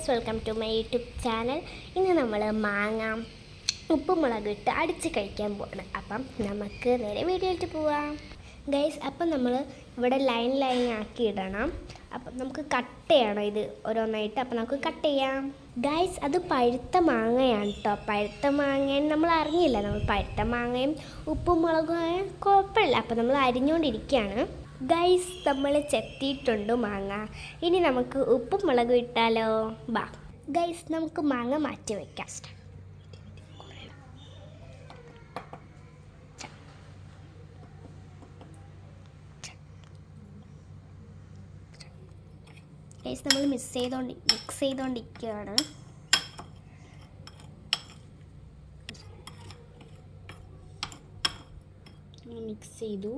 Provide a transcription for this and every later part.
Guys, welcome to my YouTube channel. ഇന്ന് നമ്മൾ മാങ്ങ ഉപ്പും മുളകും ഇട്ട് അടിച്ച് കഴിക്കാൻ പോവാണ്. അപ്പം നമുക്ക് നേരെ വീഡിയോയിലേക്ക് പോവാം ഗൈസ്. അപ്പം നമ്മൾ ഇവിടെ ലൈൻ ആക്കി ഇടണം. അപ്പം നമുക്ക് കട്ട് ചെയ്യണം ഇത് ഓരോന്നായിട്ട്. അപ്പം നമുക്ക് കട്ട് ചെയ്യാം ഗൈസ്. അത് പഴുത്ത മാങ്ങയാണ് കേട്ടോ. പഴുത്ത മാങ്ങ നമ്മൾ അറിഞ്ഞില്ല. നമ്മൾ പഴുത്ത മാങ്ങയും ഉപ്പും മുളകും കുഴപ്പമില്ല. അപ്പം നമ്മൾ അരിഞ്ഞുകൊണ്ടിരിക്കുകയാണ് ഗൈസ്. നമ്മൾ ചെത്തിയിട്ടുണ്ട് മാങ്ങ. ഇനി നമുക്ക് ഉപ്പും മുളകും ഇട്ടാലോ? ബാ ഗൈസ്, നമുക്ക് മാങ്ങ മാറ്റി വയ്ക്കാം. ഗൈസ്, നമ്മൾ മിക്സ് ചെയ്തുകൊണ്ടിരിക്കുകയാണ്. മിക്സ് ചെയ്തു.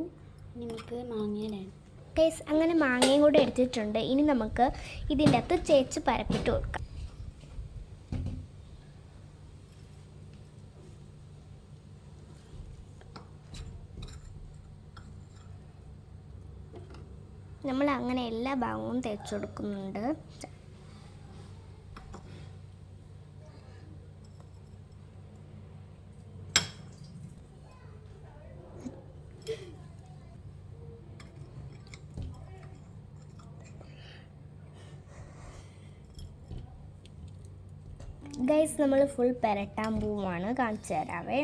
നമുക്ക് മാങ്ങയിലാണ് ഗൈസ്. അങ്ങനെ മാങ്ങയും കൂടെ എടുത്തിട്ടുണ്ട്. ഇനി നമുക്ക് ഇതിൻ്റെ അകത്ത് ചേച്ച് പരപ്പിട്ട് കൊടുക്കാം. നമ്മൾ അങ്ങനെ എല്ലാ ഭാഗവും തേച്ച് കൊടുക്കുന്നുണ്ട്. ഗൈസ്, നമ്മൾ ഫുൾ പെരട്ടാൻ പോവുകയാണ്. കാണിച്ചു തരാവേ.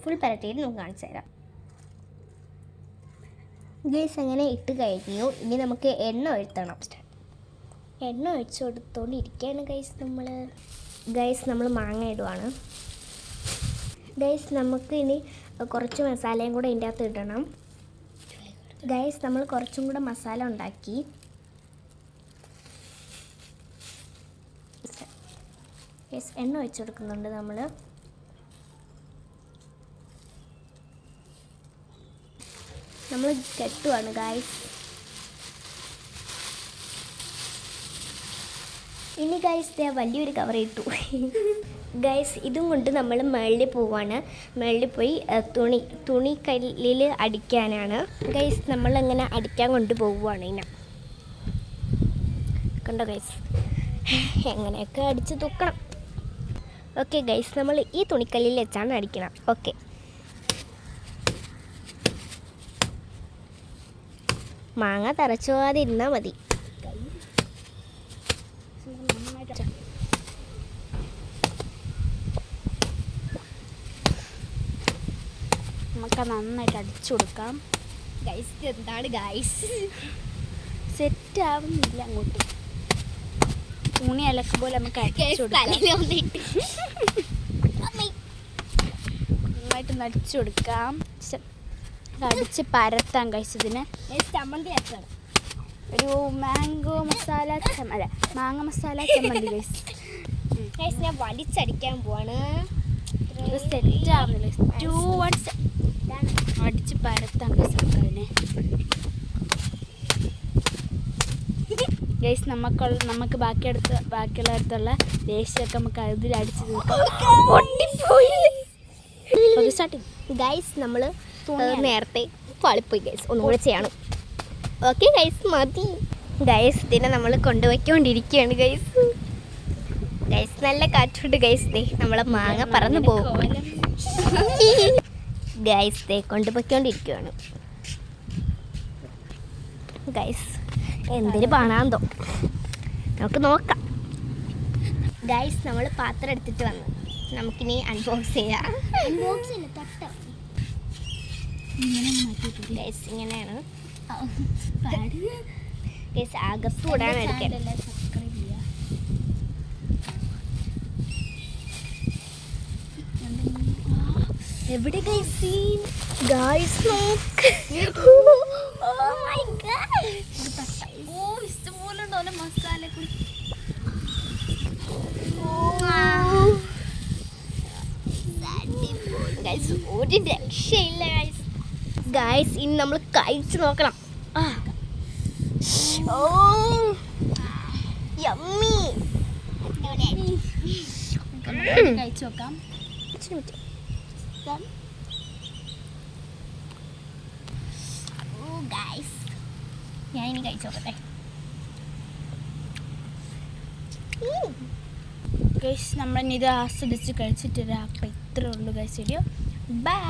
ഫുൾ പെരട്ടിയിട്ട് നമുക്ക് കാണിച്ചു തരാം ഗൈസ്. അങ്ങനെ ഇട്ട് കഴിഞ്ഞു. ഇനി നമുക്ക് എണ്ണ ഒഴിക്കണം. എണ്ണ ഒഴിച്ച് കൊടുത്തോണ്ടിരിക്കുകയാണ് ഗൈസ്. നമ്മൾ മാങ്ങ ഇടുവാണ് ഗൈസ്. നമുക്ക് ഇനി കുറച്ച് മസാലയും കൂടെ ഇതിൻ്റെ അകത്ത് ഇടണം ഗൈസ്. നമ്മൾ കുറച്ചും കൂടെ മസാല ഉണ്ടാക്കി. ഗൈസ്, എണ്ണ ഒഴിച്ച് കൊടുക്കുന്നുണ്ട് നമ്മൾ. കെട്ടുവാണ് ഗൈസ്. ഇനി ഗൈസ് വലിയൊരു കവർ ഇട്ടു ഗൈസ്. ഇതും കൊണ്ട് നമ്മൾ മേളിൽ പോവാണ്. മേളിൽ പോയി തുണി കല്ലിൽ അടിക്കാനാണ് ഗൈസ്. നമ്മളങ്ങനെ അടിക്കാൻ കൊണ്ട് പോവുകയാണ്. ഇതിനെ കണ്ടോ ഗൈസ്, എങ്ങനെയൊക്കെ അടിച്ച് തൂക്കണം. ഓക്കെ ഗൈസ്, നമ്മൾ ഈ തുണിക്കല്ലിൽ വെച്ചാണ് അടിക്കണം. ഓക്കെ, മാങ്ങ തറച്ചു പോകാതിരുന്നാൽ മതി. നമുക്ക് നന്നായിട്ട് അടിച്ചു കൊടുക്കാം ഗൈസ്. എന്താണ് ഗൈസ്, സെറ്റ് ആവുന്നില്ല. അങ്ങോട്ട് തുണി അലക്കുമ്പോൾ നമുക്ക് അടിച്ചു നന്നായിട്ട് നടിച്ചു കൊടുക്കാം. അടിച്ച് പരത്താം ഗൈസ്. ഇതിന് ചമ്മന്തി ആക്കണം. ഒരു മാംഗോ മസാല അല്ല മാങ്ങ മസാല ചമ്മന്തി ഗൈസ്. ഞാൻ വലിച്ചടിക്കാൻ പോവാണ്. ഇത് സെറ്റ് ആവുന്നില്ല. 2 1 അടിച്ച് പരത്താം ഗൈസ്. അതിനെ ഗൈസ് നമുക്ക് ബാക്കിയുള്ളടത്തുള്ള ദേശമൊക്കെ നമുക്ക് അതിൽ അടിച്ച് ഗൈസ്. നമ്മൾ നേരത്തെ പാളിപ്പോയി ഗൈസ്. ഒന്നുകൂടെ ചെയ്യണം. ഓക്കെ ഗൈസ്, മതി ഗൈസ്. ഇതിനെ നമ്മൾ കൊണ്ടുപോയിക്കൊണ്ടിരിക്കുകയാണ് ഗൈസ്. നല്ല കാറ്റുണ്ട് ഗൈസ്. നമ്മളെ മാങ്ങ പറന്നു പോകും ഗൈസ്. കൊണ്ടുപോയിക്കൊണ്ടിരിക്കുകയാണ് ഗൈസ്. എന്തിന് പണാന്തോ നമുക്ക് നോക്കാം ഗൈസ്. നമ്മൾ പാത്രം എടുത്തിട്ട് വന്നു. നമുക്കിനി അൺബോക്സ് ചെയ്യാം. ഗൈസ്, ഇങ്ങനെയാണ് ഗൈസ്. അകത്ത് കൂടാണ് എടുക്കാൻ. എവിടെ ഗൈസ്? ഗൈസ് നോക്ക്. Oh my God. ഇഷ്ടംപോലെ മസാല ഗൈസ്. ഒരു രക്ഷയില്ല ഗൈസ്. ഗൈസ്, ഇനി നമ്മൾ കഴിച്ചു നോക്കണം. ഓ യമ്മി. കഴിച്ചു നോക്കാം. ഗൈസ്, ഞാൻ ഇനി കഴിച്ചു നോക്കട്ടെ. ഗൈസ് നമ്മളിനി ഇത് ആസ്വദിച്ച് കഴിച്ചിട്ടില്ല. അപ്പോൾ ഇത്രേ ഉള്ളൂ ഗൈസ് വീഡിയോ. ബൈ.